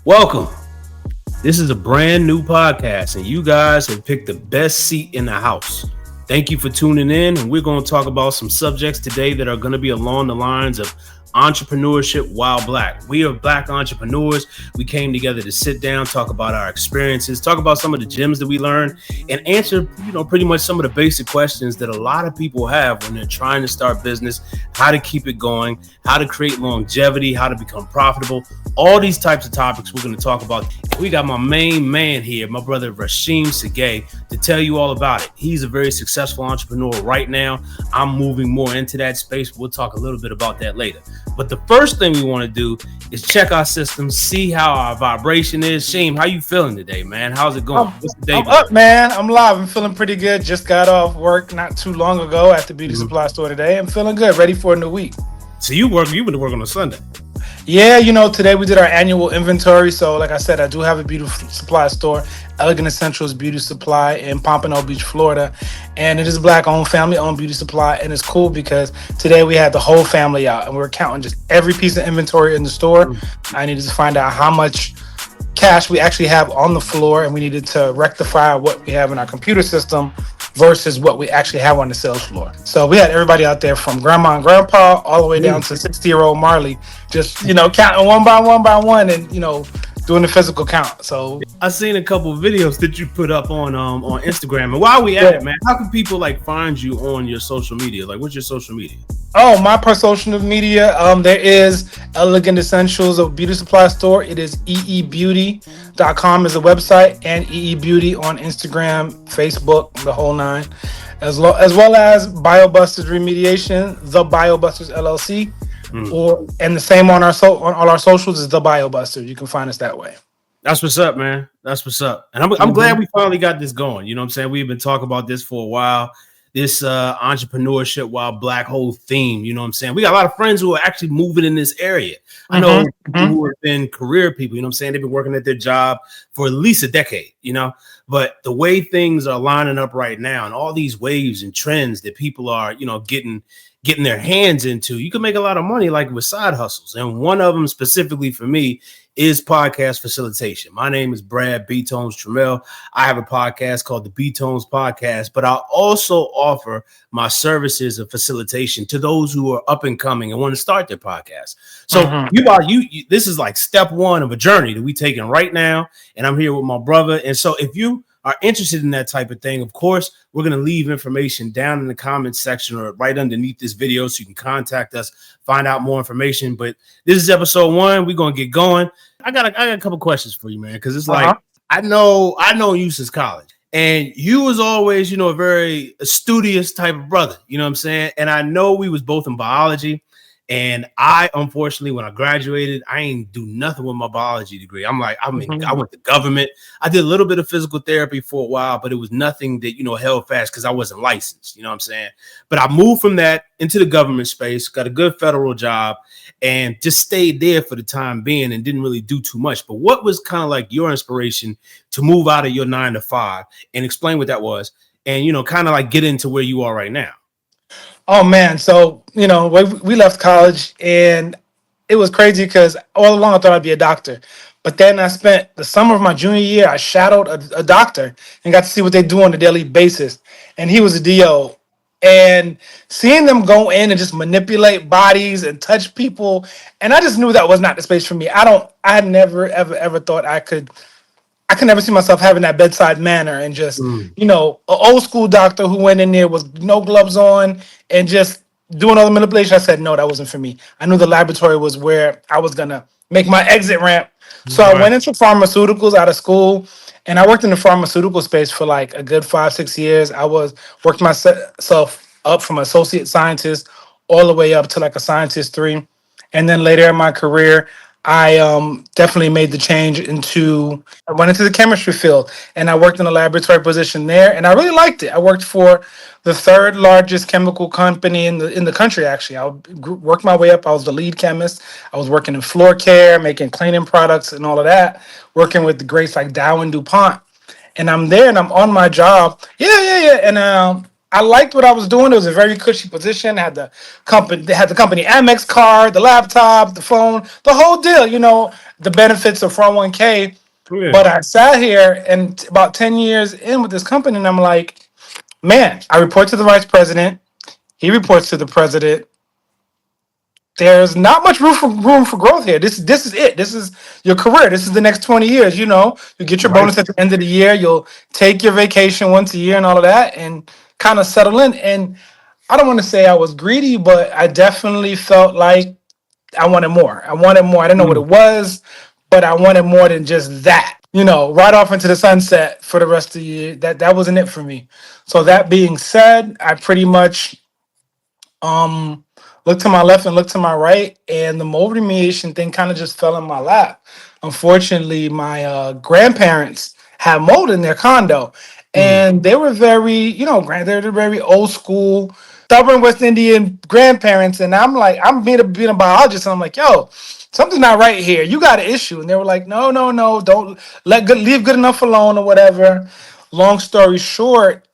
Welcome. This is a brand new podcast, and you guys have picked the best seat in the house. Thank you for tuning in, and we're going to talk about some subjects today that are going to be along the lines of entrepreneurship while Black. We are Black entrepreneurs. We came together to sit down, talk about our experiences, talk about some of the gems that we learned, and answer, pretty much some of the basic questions that a lot of people have when they're trying to start business, how to keep it going, how to create longevity, how to become profitable. All these types of topics we're going to talk about. We got my main man here, my brother Racheem Sagay, to tell you all about it. He's a very successful entrepreneur right now. I'm moving more into that space. We'll talk a little bit about that later. But the first thing we want to do is check our system, see how our vibration is. Sheem, how you feeling today, man? How's it going? What's the day? I'm up, man. I'm live. I'm feeling pretty good. Just got off work not too long ago at the beauty supply store today. I'm feeling good, ready for a new week. So you've been working on Sunday. Yeah, today we did our annual inventory. So like I said, I do have a beauty supply store, Elegant Essentials Beauty Supply in Pompano Beach, Florida. And it is a Black-owned, family-owned beauty supply. And it's cool because today we had the whole family out and we were counting just every piece of inventory in the store. I needed to find out how much cash we actually have on the floor, and we needed to rectify what we have in our computer system versus what we actually have on the sales floor. So we had everybody out there from grandma and grandpa all the way down to 60-year-old Marley, just counting one by one and doing the physical count. So I seen a couple of videos that you put up on Instagram. And while we at it, man, how can people find you on your social media? What's your social media? Oh, my social media. There is Elegant Essentials of Beauty Supply Store. It is eebeauty.com is the website, and eebeauty on Instagram, Facebook, the whole nine, as well as BioBusters Remediation, the BioBusters LLC, and the same on all our socials is the BioBusters. You can find us that way. That's what's up, man. That's what's up. And I'm glad we finally got this going. You know what I'm saying? We've been talking about this for a while. This entrepreneurship while Black whole theme, you know what I'm saying? We got a lot of friends who are actually moving in this area. I know people who have been career people, you know what I'm saying? They've been working at their job for at least a decade, but the way things are lining up right now and all these waves and trends that people are, getting their hands into, you can make a lot of money with side hustles. And one of them specifically for me is podcast facilitation. My name is Brad B-Tones Trammell. I have a podcast called the B-Tones Podcast, but I also offer my services of facilitation to those who are up and coming and want to start their podcast. So this is step one of a journey that we taking right now. And I'm here with my brother. And so if you are interested in that type of thing, of course, we're going to leave information down in the comments section or right underneath this video so you can contact us, find out more information. But this is episode 1. We're going to get going. I got a couple questions for you, man, because it's I know you since college, and you was always, a very studious type of brother, you know what I'm saying? And I know we was both in biology. And I, unfortunately, when I graduated, I ain't do nothing with my biology degree. I went to government. I did a little bit of physical therapy for a while, but it was nothing that, held fast because I wasn't licensed, you know what I'm saying? But I moved from that into the government space, got a good federal job, and just stayed there for the time being and didn't really do too much. But what was kind of your inspiration to move out of your 9 to 5 and explain what that was and, kind of get into where you are right now? Oh, man. So, we left college and it was crazy because all along I thought I'd be a doctor. But then I spent the summer of my junior year, I shadowed a doctor and got to see what they do on a daily basis. And he was a DO. And seeing them go in and just manipulate bodies and touch people. And I just knew that was not the space for me. I had never, ever thought I could never see myself having that bedside manner and just, an old school doctor who went in there with no gloves on and just doing all the manipulation. I said, no, that wasn't for me. I knew the laboratory was where I was going to make my exit ramp. So I went into pharmaceuticals out of school, and I worked in the pharmaceutical space for a good 5-6 years. I worked myself up from associate scientist all the way up to a scientist 3. And then later in my career, I definitely made the change I went into the chemistry field, and I worked in a laboratory position there, and I really liked it. I worked for the 3rd largest chemical company in the country, actually. I worked my way up. I was the lead chemist. I was working in floor care, making cleaning products and all of that, working with the greats like Dow and DuPont. And I'm there, and I'm on my job. Yeah. And I liked what I was doing. It was a very cushy position. Had the company Amex card, the laptop, the phone, the whole deal. the benefits of 401k. Yeah. But I sat here and about 10 years in with this company, and I'm like, man, I report to the vice president. He reports to the president. There's not much room for growth here. This is it. This is your career. This is the next 20 years. You know, you get your Right. bonus at the end of the year. You'll take your vacation once a year and all of that, and kind of settle in. And I don't want to say I was greedy, but I definitely felt like I wanted more. I wanted more. I didn't know what Mm, it was, but I wanted more than just that. You know, right off into the sunset for the rest of the year. That wasn't it for me. So that being said, I pretty much um looked to my left and looked to my right, and the mold remediation thing kind of just fell in my lap. Unfortunately, my grandparents had mold in their condo, mm, and they were very, they're very old school, stubborn West Indian grandparents. And I'm like, I'm being a biologist, and I'm like, yo, something's not right here. You got an issue. And they were like, no, no, no, don't leave good enough alone or whatever. Long story short,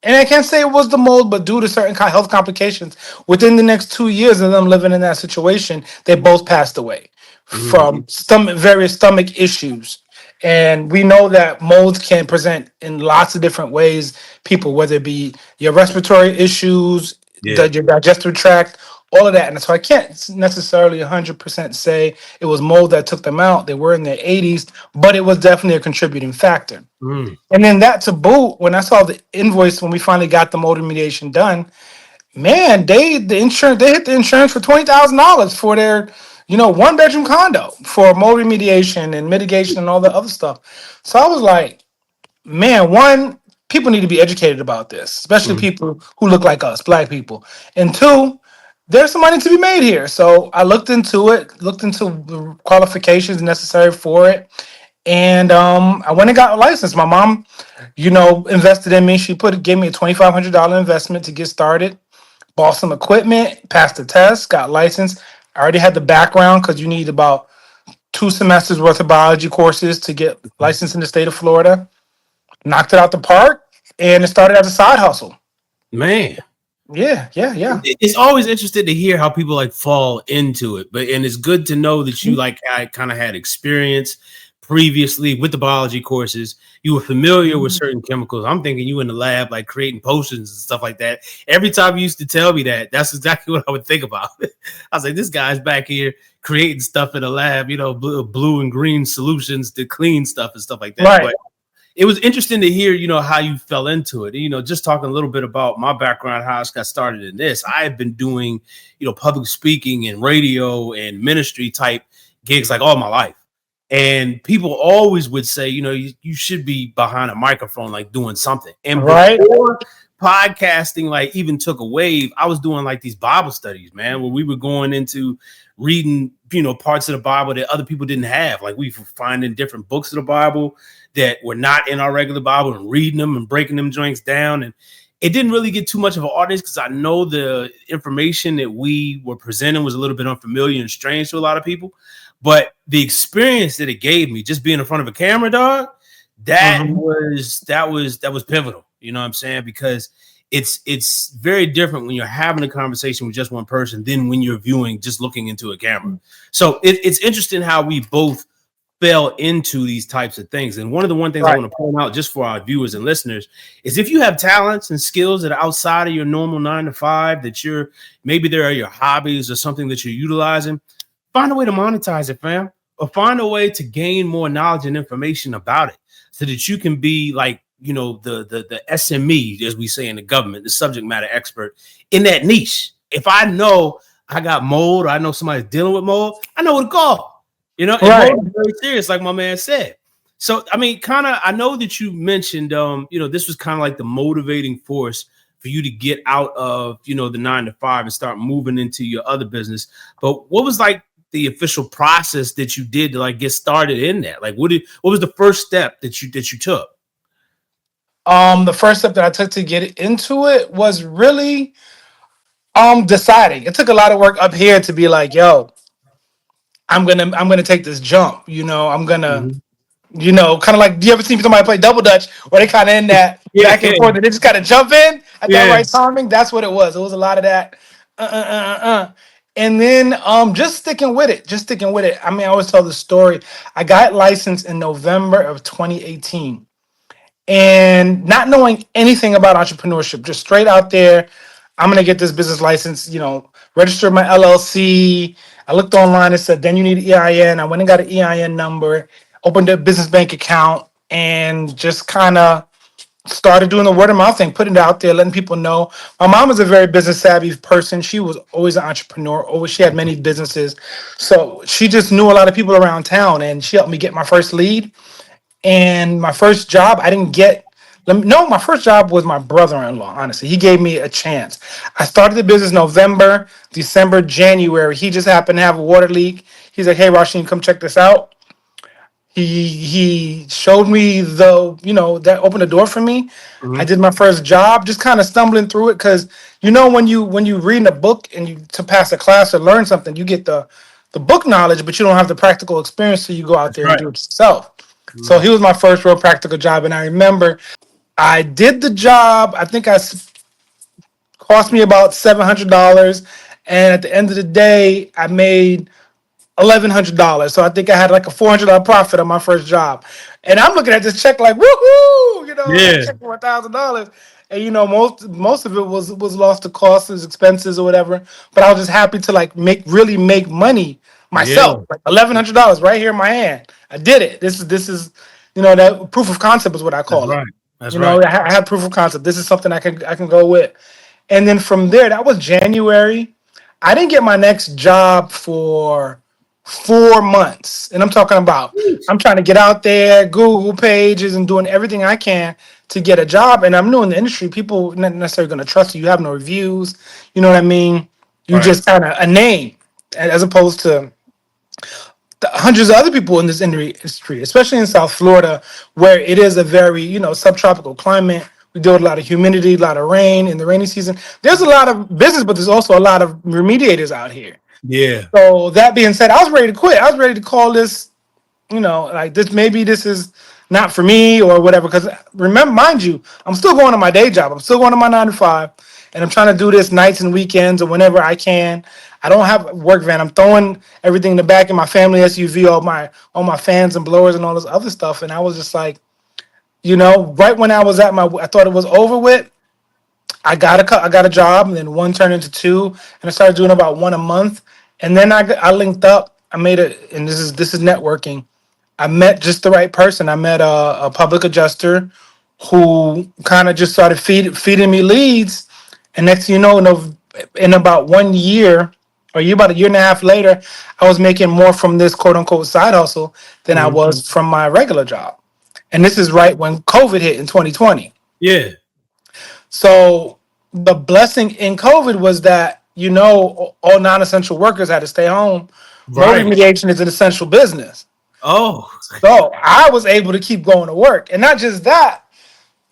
and I can't say it was the mold, but due to certain health complications, within the next 2 years of them living in that situation, they both passed away mm, from various stomach issues. And we know that molds can present in lots of different ways. People, whether it be your respiratory issues, yeah. your digestive tract, all of that. And so I can't necessarily 100% say it was mold that took them out. They were in their 80s, but it was definitely a contributing factor. Mm, And then that to boot, when I saw the invoice when we finally got the motor mediation done, man, they hit the insurance for $20,000 for their, 1 bedroom condo for motor remediation and mitigation and all the other stuff. So I was like, man, one, people need to be educated about this, especially mm, people who look like us, black people. And two, there's some money to be made here. So I looked into it, looked into the qualifications necessary for it. And I went and got a license. My mom, invested in me. She gave me a $2,500 investment to get started. Bought some equipment, passed the test, got licensed. I already had the background because you need about 2 semesters worth of biology courses to get licensed in the state of Florida. Knocked it out the park, and it started as a side hustle. man. Yeah, yeah, yeah. It's always interesting to hear how people like fall into it, but and it's good to know that you like kind of had experience previously with the biology courses. You were familiar with certain chemicals. I'm thinking you in the lab like creating potions and stuff like that. Every time you used to tell me that, that's exactly what I would think about. I was like, this guy's back here creating stuff in the lab, blue and green solutions to clean stuff and stuff like that. Right. But it was interesting to hear, how you fell into it. Just talking a little bit about my background, how I got started in this. I have been doing, public speaking and radio and ministry type gigs like all my life. And people always would say, you should be behind a microphone, like doing something. And Right. before podcasting, like even took a wave, I was doing like these Bible studies, man, where we were going into reading, parts of the Bible that other people didn't have. Like we were finding different books of the Bible that were not in our regular Bible and reading them and breaking them joints down. And it didn't really get too much of an audience because I know the information that we were presenting was a little bit unfamiliar and strange to a lot of people. But the experience that it gave me just being in front of a camera, dog, that Mhm. was pivotal. You know what I'm saying? Because it's very different when you're having a conversation with just one person than when you're viewing, just looking into a camera. So it's interesting how we both fell into these types of things. And one things I Right. want to point out just for our viewers and listeners is if you have talents and skills that are outside of your normal 9 to 5, that maybe there are your hobbies or something that you're utilizing, find a way to monetize it, fam, or find a way to gain more knowledge and information about it so that you can be like, the SME, as we say in the government, the subject matter expert in that niche. If I know I got mold, or I know somebody's dealing with mold, I know what to call. And Right. mold is very serious, like my man said. So, I mean, I know that you mentioned, this was kind of like the motivating force for you to get out of, the 9 to 5 and start moving into your other business. But what was like the official process that you did to like get started in that? Like, what was the first step that you took? The first step that I took to get into it was really deciding. It took a lot of work up here to be like, yo, I'm gonna take this jump. I'm gonna, Mhm. kind of like, do you ever see somebody play double dutch where they kind of in that Yeah, back and forth and they just kind of jump in at that yeah. right timing? That's what it was. It was a lot of that. And then just sticking with it, just sticking with it. I mean, I always tell the story. I got licensed in November of 2018. And not knowing anything about entrepreneurship, just straight out there, I'm gonna get this business license, register my LLC. I looked online and said, then you need an EIN. I went and got an EIN number, opened a business bank account, and just kind of started doing the word of mouth thing, putting it out there, letting people know. My mom was a very business savvy person. She was always an entrepreneur. Always, she had many businesses, so she just knew a lot of people around town, and she helped me get my first lead. And my first job, I didn't get. No, my first job was my brother-in-law. Honestly, he gave me a chance. I started the business November, December, January. He just happened to have a water leak. He's like, "Hey, Racheem, come check this out." He showed me that opened the door for me. I Mhm. did my first job, just kind of stumbling through it because when you read a book and you to pass a class or learn something, you get the book knowledge, but you don't have the practical experience, so you go out That's there and right. do it yourself. So Mhm. he was my first real practical job, and I remember I did the job. I think cost me about $700, and at the end of the day, I made $1,100. So I think I had like a $400 profit on my first job. And I'm looking at this check like, woohoo! I got a Yeah, check for $1,000. And most of it was lost to costs, expenses or whatever. But I was just happy to like make money yeah, myself. Like $1,100 right here in my hand. I did it. This is that proof of concept is what I that's call it. right. That's right. I have proof of concept. This is something I can go with. And then from there, that was January. I didn't get my next job for 4 months. And I'm talking about I'm trying to get out there, Google pages, and doing everything I can to get a job. And I'm new in the industry. People not necessarily going to trust you. You have no reviews. You know what I mean? You Right. just kind of a name, as opposed to the hundreds of other people in this industry, especially in South Florida, where it is a very, subtropical climate. We deal with a lot of humidity, a lot of rain in the rainy season. There's a lot of business, but there's also a lot of remediators out here. Yeah. So that being said, I was ready to quit. I was ready to call this, like this. Maybe this is not for me or whatever. Because remember, mind you, I'm still going to my day job. I'm still going to my 9 to 5, and I'm trying to do this nights and weekends or whenever I can. I don't have a work van. I'm throwing everything in the back of my family SUV, all my fans and blowers and all this other stuff. And I was just like, right when I thought it was over with. I got a job, and then one turned into two, and I started doing about one a month. And then I linked up. I made it, and this is networking. I met just the right person. I met a public adjuster who kind of just started feeding me leads, and next thing you know, in about 1 year, about a year and a half later, I was making more from this quote unquote side hustle than I Mhm. was from my regular job. And this is right when COVID hit in 2020. Yeah. So the blessing in COVID was that all non-essential workers had to stay home. Right. Multi-mediation is an essential business, Oh, so I was able to keep going to work, and not just that.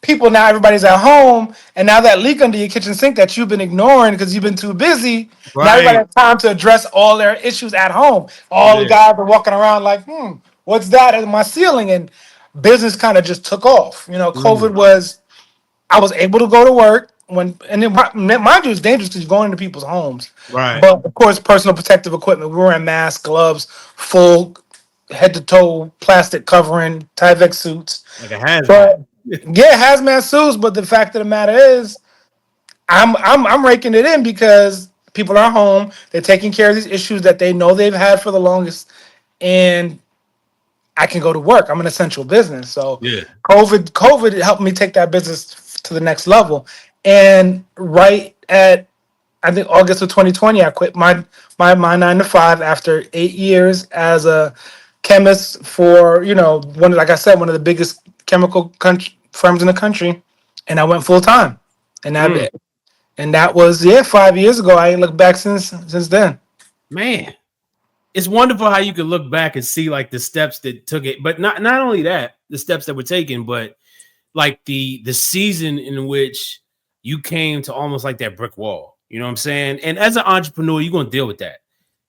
People now, everybody's at home, and now that leak under your kitchen sink that you've been ignoring because you've been too busy. Now everybody right. has time to address all their issues at home. All the Yeah. guys are walking around like, what's that in my ceiling? And business kind of just took off. COVID Mm. was I was able to go to work and then mind you, it's dangerous because you're going into people's homes. Right. But of course, personal protective equipment. We were wearing masks, gloves, full head to toe plastic covering, Tyvek suits. Like a hazmat. But yeah, hazmat suits. But the fact of the matter is, I'm raking it in because people are home. They're taking care of these issues that they know they've had for the longest, and I can go to work. I'm an essential business. So Yeah. COVID helped me take that business to the next level. And right at I think August of 2020, I quit my 9 to 5 after 8 years as a chemist for like I said, one of the biggest chemical firms in the country, and I went full time. And Mm. that was 5 years ago. I ain't looked back since then. Man, it's wonderful how you can look back and see like the steps that took it, but not only that, the steps that were taken, but like the season in which you came to almost like that brick wall. You know what I'm saying? And as an entrepreneur, you're gonna deal with that.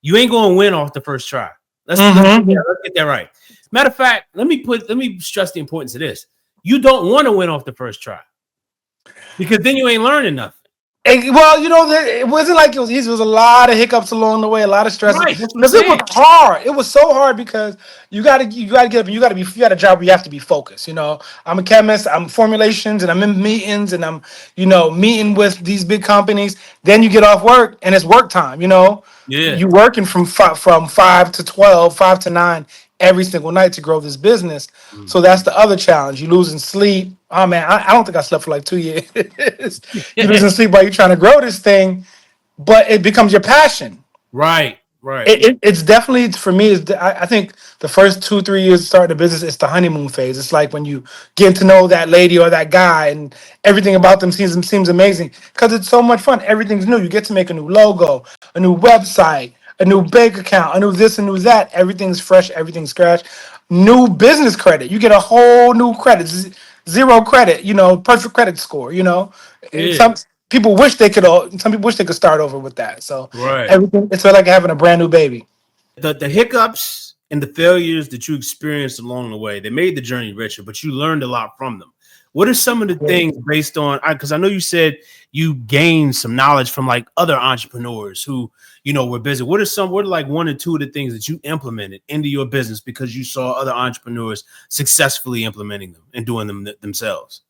You ain't gonna win off the first try. Mm-hmm. Let's get that right. Matter of fact, let me stress the importance of this. You don't want to win off the first try because then you ain't learning nothing. Well, it wasn't like it was easy. It was a lot of hiccups along the way, a lot of stresses Right. That's what I'm because it was saying. hard. It was so hard because you gotta get up and you got a job where you have to be focused. I'm a chemist. I'm formulations and I'm in meetings and I'm meeting with these big companies. Then you get off work and it's work time. Yeah. You working from 5 to 12, 5 to 9 every single night to grow this business. So Mhm. that's the other challenge. You losing sleep. Oh man, I don't think I slept for like 2 years. You losing sleep while you're trying to grow this thing, but it becomes your passion. Right. Right. It's definitely for me. I think the first 2 3 years of starting a business, it's the honeymoon phase. It's like when you get to know that lady or that guy, and everything about them seems amazing because it's so much fun. Everything's new. You get to make a new logo, a new website, a new bank account, a new this, a new that. Everything's fresh. Everything's scratch. New business credit. You get a whole new credit. Zero credit. Perfect credit score. Yeah. Some people wish they could. Some people wish they could start over with that. So Right. everything. It's like having a brand new baby. The hiccups and the failures that you experienced along the way, they made the journey richer, but you learned a lot from them. What are some of the things based on, because I know you said you gained some knowledge from like other entrepreneurs who, were busy. What are like one or two of the things that you implemented into your business because you saw other entrepreneurs successfully implementing them and doing them themselves?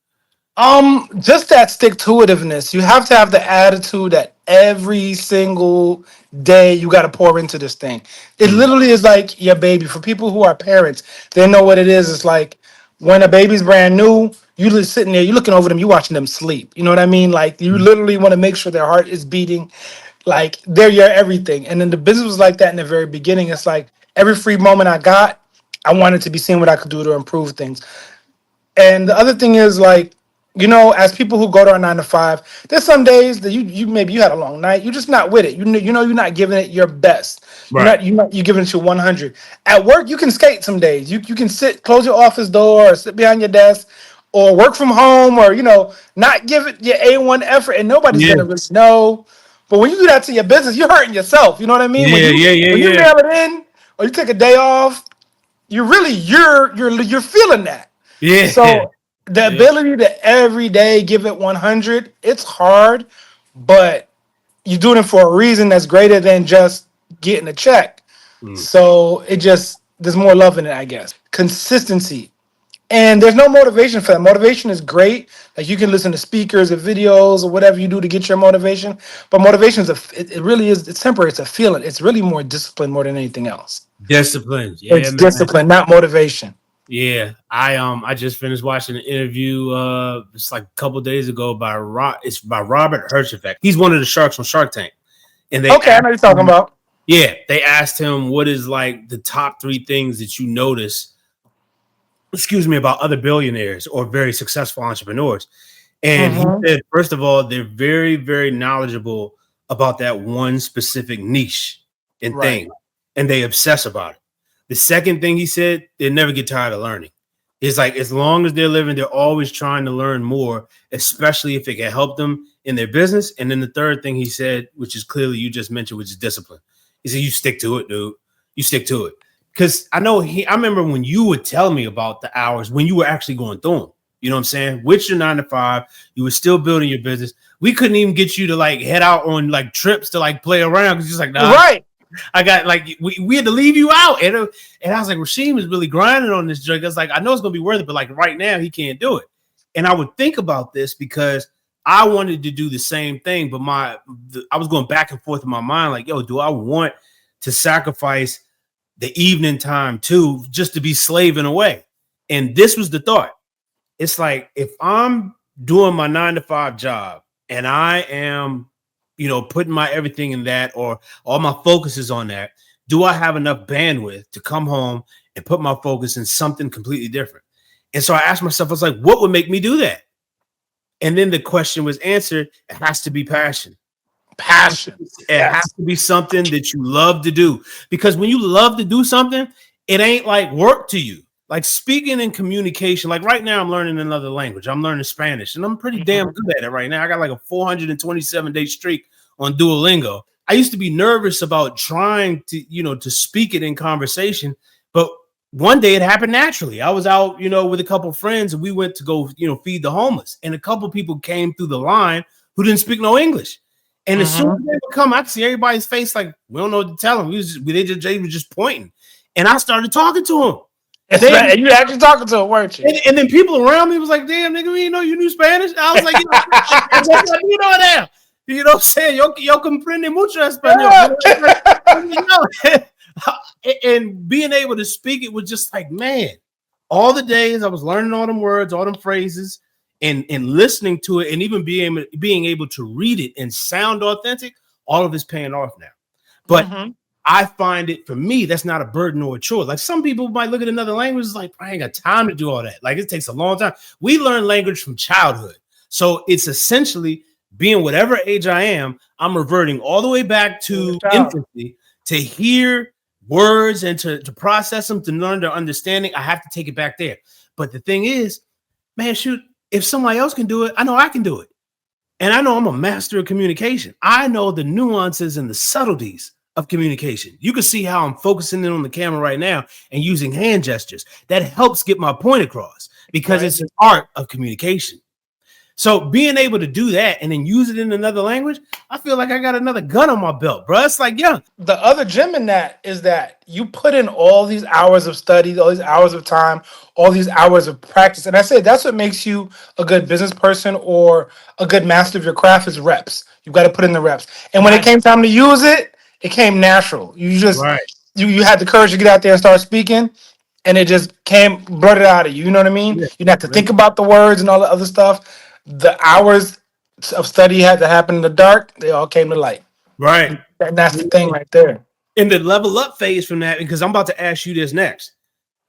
Just that stick to itiveness. You have to have the attitude that every single day you got to pour into this thing. It Mm. literally is like your baby. For people who are parents, they know what it is. It's like when a baby's brand new, you just sitting there, you looking over them, you watching them sleep. You know what I mean? Like you literally want to make sure their heart is beating, like they're your everything. And then the business was like that in the very beginning. It's like every free moment I got, I wanted to be seeing what I could do to improve things. And the other thing is like, as people who go to our 9 to 5, there's some days that you maybe you had a long night. You're just not with it. You're not giving it your best. Right. You're giving it your 100. At work, you can skate some days. You can sit, close your office door, or sit behind your desk, or work from home, or not give it your A1 effort, and nobody's Yeah. gonna really know. But when you do that to your business, you're hurting yourself. You know what I mean? When Yeah. you Yeah. Yeah. when you Yeah. mail it in, or you take a day off, you're feeling that. Yeah. So the Yeah. ability to every day give it 100, it's hard, but you're doing it for a reason that's greater than just getting a check. Mm. So there's more love in it, I guess. Consistency. And there's no motivation for that. Motivation is great. Like you can listen to speakers or videos or whatever you do to get your motivation. But motivation it really is, it's temporary. It's a feeling. It's really more discipline more than anything else. Discipline. Yeah, It's man. discipline, not motivation. Yeah, I just finished watching an interview it's like a couple days ago it's by Robert Herjavec. He's one of the sharks on Shark Tank. And they Okay, I asked know what you're talking him, about. yeah, they asked him what is like the top three things that you notice, about other billionaires or very successful entrepreneurs. And he Hmm. said, first of all, they're very, very knowledgeable about that one specific niche and Right. thing, and they obsess about it. The second thing he said, they never get tired of learning. It's like as long as they're living, they're always trying to learn more, especially if it can help them in their business. And then the third thing he said, which is clearly you just mentioned, which is discipline. He said, you stick to it, dude. You stick to it. Because I remember when you would tell me about the hours when you were actually going through them. You know what I'm saying? With your 9 to 5, you were still building your business. We couldn't even get you to like head out on like trips to like play around because you're like, nah, Right. I got like we had to leave you out. And I was like, Racheem is really grinding on this drug. I was like, I know it's gonna be worth it, but like right now he can't do it. And I would think about this because I wanted to do the same thing, but I was going back and forth in my mind, like, yo, do I want to sacrifice the evening time too, just to be slaving away? And this was the thought. It's like if I'm doing my 9 to 5 job and I am, putting my everything in that or all my focus is on that, do I have enough bandwidth to come home and put my focus in something completely different? And so I asked myself, I was like, what would make me do that? And then the question was answered. It has to be passion. Passion. It has Yes. to be something that you love to do. Because when you love to do something, it ain't like work to you. Like speaking and communication, like right now, I'm learning another language. I'm learning Spanish, and I'm pretty damn good at it right now. I got like a 427-day streak on Duolingo. I used to be nervous about trying to speak it in conversation, but one day it happened naturally. I was out, with a couple of friends, and we went to go, feed the homeless, and a couple of people came through the line who didn't speak no English. And as soon as Mm-hmm. they would come, I could see everybody's face like, we don't know what to tell them. They were just pointing. And I started talking to them. And It's they right. And you actually talking to him, weren't you? and then people around me was like, damn, nigga, we didn't know you knew Spanish. I was like, and they like, you know that. You know what I'm saying? Yo comprende mucho español. You know? And being able to speak it was just like, man, all the days I was learning all them words, all them phrases, and listening to it, and even being able to read it and sound authentic, all of it's paying off now. But I find it, for me, that's not a burden or a chore. Like some people might look at another language, it's like, I ain't got time to do all that. Like it takes a long time. We learn language from childhood. So it's essentially being whatever age I am, I'm reverting all the way back to infancy to hear words and to process them, to learn their understanding. I have to take it back there. But the thing is, man, shoot, if somebody else can do it, I know I can do it. And I know I'm a master of communication. I know the nuances and the subtleties of communication. You can see how I'm focusing in on the camera right now and using hand gestures. That helps get my point across because it's an art of communication. So being able to do that and then use it in another language, I feel like I got another gun on my belt, bro. It's like, yeah. The other gem in that is that you put in all these hours of study, all these hours of time, all these hours of practice. And I say that's what makes you a good business person or a good master of your craft is reps. You've got to put in the reps. And when it came time to use it, it came natural. You just you had the courage to get out there and start speaking, and it just blurted out of you. You know what I mean? Yeah. You didn't have to think about the words and all the other stuff. The hours of study had to happen in the dark. They all came to light. Right. And that's the thing right there. In the level up phase from that, because I'm about to ask you this next.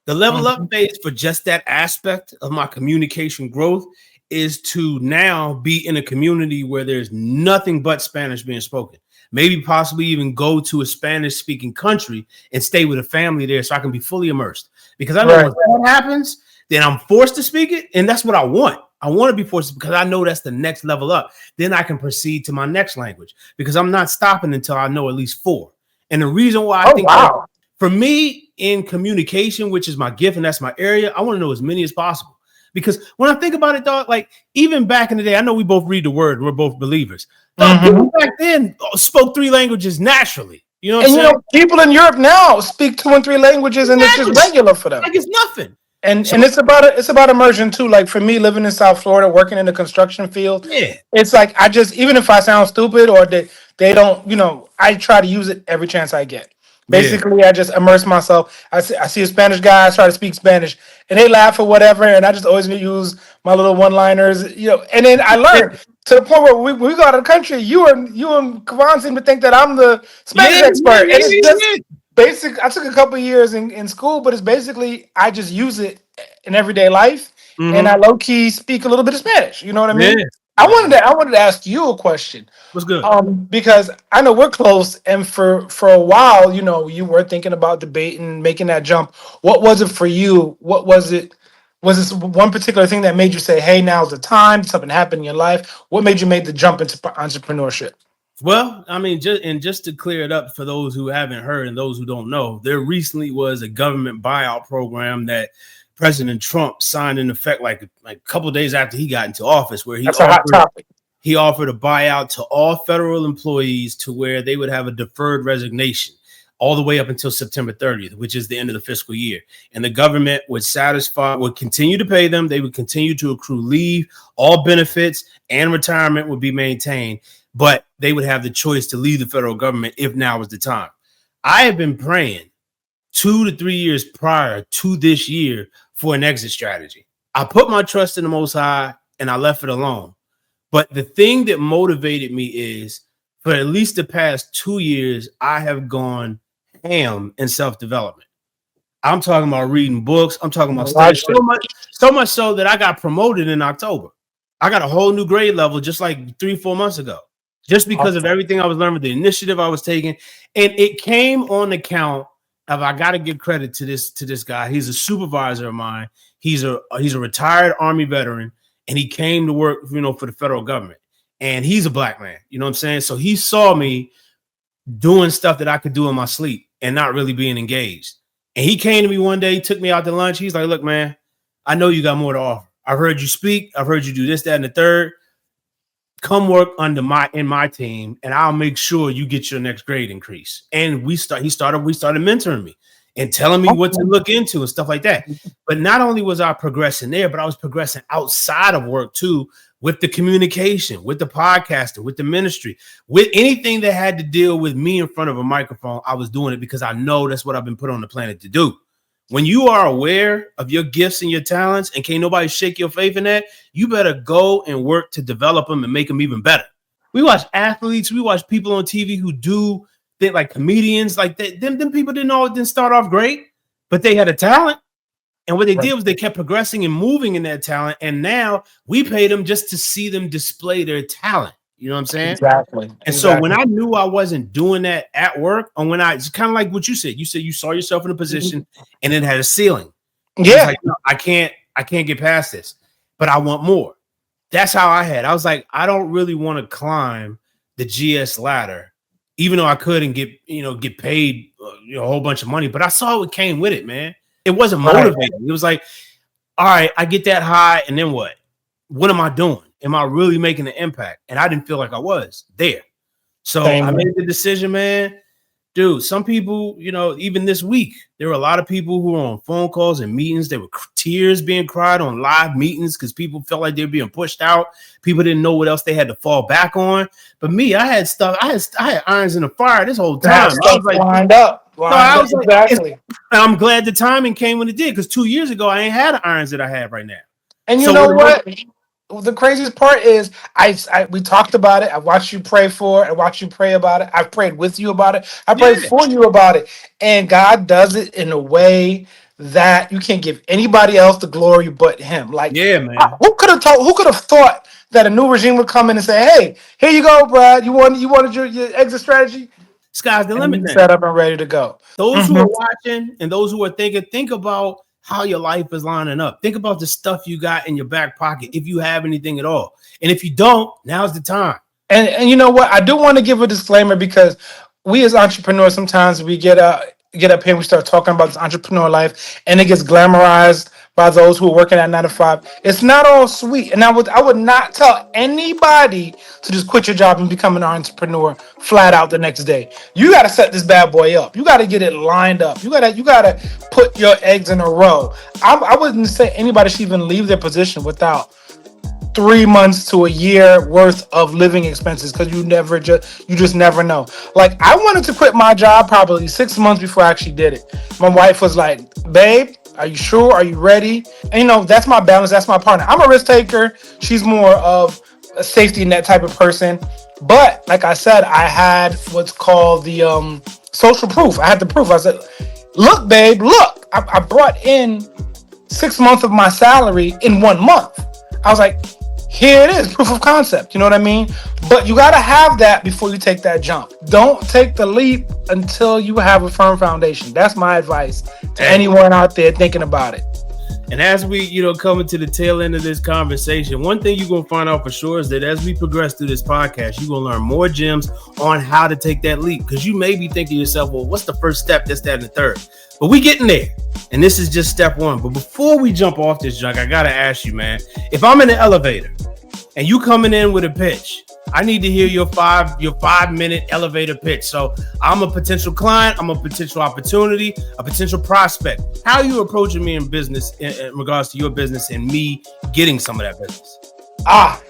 The level up phase for just that aspect of my communication growth is to now be in a community where there's nothing but Spanish being spoken. Maybe possibly even go to a Spanish speaking country and stay with a family there so I can be fully immersed. Because I know when that happens, then I'm forced to speak it. And that's what I want. I want to be forced because I know that's the next level up. Then I can proceed to my next language because I'm not stopping until I know at least 4. And the reason why I think that, for me in communication, which is my gift and that's my area, I want to know as many as possible. Because when I think about it, dog, like even back in the day, I know we both read the word and we're both believers. Dog, people back then spoke 3 languages naturally. You know what I'm saying? You know, people in Europe now speak 2 and 3 languages, and it's just regular for them. Like it's nothing. And it's about immersion too. Like for me, living in South Florida, working in the construction field, it's like I just, even if I sound stupid or they don't, you know, I try to use it every chance I get. Basically, I just immerse myself. I see a Spanish guy, I try to speak Spanish, and they laugh or whatever, and I just always use my little one-liners, you know. And then I learned to the point where we go out of the country. You and Kavan seem to think that I'm the Spanish expert, and it's just basic. I took a couple of years in school, but it's basically I just use it in everyday life, and I low key speak a little bit of Spanish. You know what I mean? I wanted to ask you a question. What's good? Because I know we're close, and for a while, you know, you were thinking about debating, making that jump. What was it for you? What was it? Was this one particular thing that made you say, "Hey, now's the time"? Something happened in your life. What made you make the jump into entrepreneurship? Well, I mean, just to clear it up for those who haven't heard and those who don't know, there recently was a government buyout program that President Trump signed in effect like a couple of days after he got into office, where he offered a buyout to all federal employees to where they would have a deferred resignation all the way up until September 30th, which is the end of the fiscal year. And the government would continue to pay them. They would continue to accrue leave, all benefits and retirement would be maintained, but they would have the choice to leave the federal government if now was the time. I have been praying 2 to 3 years prior to this year for an exit strategy. I put my trust in the Most High and I left it alone. But the thing that motivated me is for at least the past 2 years, I have gone ham in self-development. I'm talking about reading books. I'm talking about studying so much so that I got promoted in October. I got a whole new grade level just like 3-4 months ago, just because of everything I was learning, the initiative I was taking. And it came on account of, I got to give credit to this guy. He's a supervisor of mine. He's a retired Army veteran, and he came to work, you know, for the federal government. And he's a black man, you know what I'm saying? So he saw me doing stuff that I could do in my sleep and not really being engaged. And he came to me one day, took me out to lunch. He's like, "Look, man, I know you got more to offer. I've heard you speak. I've heard you do this, that, and the third. come work under my team, and I'll make sure you get your next grade increase. And we started mentoring me and telling me what to look into and stuff like that. But not only was I progressing there, but I was progressing outside of work too, with the communication, with the podcasting, with the ministry, with anything that had to deal with me in front of a microphone. I was doing it because I know that's what I've been put on the planet to do. When you are aware of your gifts and your talents and can't nobody shake your faith in that, you better go and work to develop them and make them even better. We watch athletes, we watch people on TV who do things like comedians, like that. Them people didn't start off great, but they had a talent. And what they did was they kept progressing and moving in that talent. And now we pay them just to see them display their talent. You know what I'm saying? Exactly. And so when I knew I wasn't doing that at work, and when it's kind of like what you said you saw yourself in a position and it had a ceiling. Yeah. Like, no, I can't get past this, but I want more. That's how I had. I was like, I don't really want to climb the GS ladder, even though I could and get paid a whole bunch of money. But I saw what came with it, man. It wasn't motivating. It was like, all right, I get that high, and then what? What am I doing? Am I really making an impact? And I didn't feel like I was there. So I made the decision, man. Dude, some people, even this week, there were a lot of people who were on phone calls and meetings. There were tears being cried on live meetings because people felt like they were being pushed out. People didn't know what else they had to fall back on. But me, I had stuff. I had irons in the fire this whole time. I was like, lined up. Exactly. And I'm glad the timing came when it did, because 2 years ago I ain't had the irons that I have right now. And you know what? The craziest part is we talked about it. I watched you pray for it. I watched you pray about it. I prayed with you about it. I prayed for you about it. And God does it in a way that you can't give anybody else the glory but him. Like, man. Who could have thought that a new regime would come in and say, "Hey, here you go, Brad. You wanted your exit strategy? Sky's the limit." Set up and ready to go. Those who are watching and those who are thinking, think about how your life is lining up. Think about the stuff you got in your back pocket, if you have anything at all. And if you don't, now's the time. And you know what? I do want to give a disclaimer, because we as entrepreneurs, sometimes we get up here and we start talking about this entrepreneur life, and it gets glamorized by those who are working at 9 to 5. It's not all sweet. And I would not tell anybody to just quit your job and become an entrepreneur flat out the next day. You got to set this bad boy up. You got to get it lined up. You got to put your eggs in a row. I wouldn't say anybody should even leave their position without 3 months to a year worth of living expenses, because you just never know. Like, I wanted to quit my job probably 6 months before I actually did it. My wife was like, "Babe, are you sure? Are you ready?" And that's my balance. That's my partner. I'm a risk taker. She's more of a safety net type of person. But like I said, I had what's called the social proof. I had the proof. I said, "Look, babe, look. I brought in 6 months of my salary in 1 month." I was like, here it is, proof of concept. You know what I mean? But you got to have that before you take that jump. Don't take the leap until you have a firm foundation. That's my advice to anyone out there thinking about it. And as we, coming to the tail end of this conversation, one thing you're going to find out for sure is that as we progress through this podcast, you're going to learn more gems on how to take that leap. Because you may be thinking to yourself, well, what's the first step, this, that, and the third? But we getting there. And this is just step one. But before we jump off this junk, I got to ask you, man, if I'm in the elevator and you coming in with a pitch, I need to hear your 5-minute elevator pitch. So I'm a potential client, I'm a potential opportunity, a potential prospect. How are you approaching me in business in regards to your business and me getting some of that business?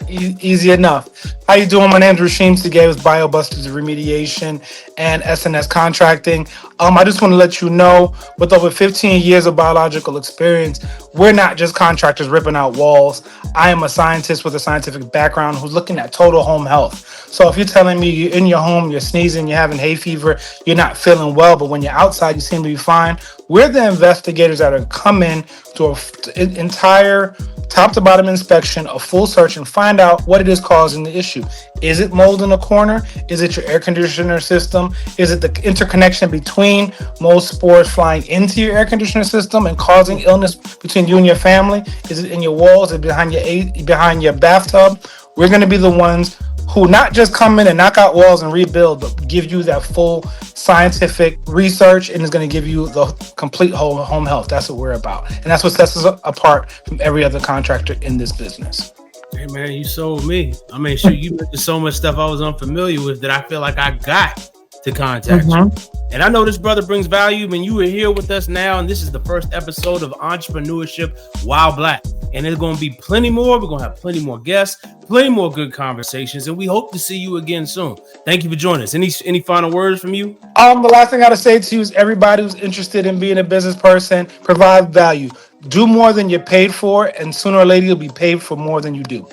Easy enough. How you doing? My name's Racheem Sagay with BioBusters Remediation and SNS Contracting. I just want to let you know, with over 15 years of biological experience, we're not just contractors ripping out walls. I am a scientist with a scientific background who's looking at total home health. So if you're telling me you're in your home, you're sneezing, you're having hay fever, you're not feeling well, but when you're outside, you seem to be fine, we're the investigators that are coming to an entire top to bottom inspection, a full search, and find out what it is causing the issue. Is it mold in the corner? Is it your air conditioner system? Is it the interconnection between mold spores flying into your air conditioner system and causing illness between you and your family? Is it in your walls? Is it behind your bathtub? We're going to be the ones who not just come in and knock out walls and rebuild, but give you that full scientific research, and is going to give you the complete whole home health. That's what we're about. And that's what sets us apart from every other contractor in this business. Hey man, you sold me. I mean, shoot, you mentioned so much stuff I was unfamiliar with that I feel like I got to contact you. And I know this brother brings value. And you are here with us now, and this is the first episode of Entrepreneurship While Black. And there's going to be plenty more. We're going to have plenty more guests, plenty more good conversations, and we hope to see you again soon. Thank you for joining us. Any final words from you? The last thing I gotta say to you is everybody who's interested in being a business person, provide value. Do more than you're paid for, and sooner or later you'll be paid for more than you do.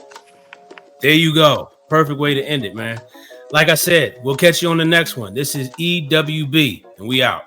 There you go. Perfect way to end it, man. Like I said, we'll catch you on the next one. This is EWB, and we out.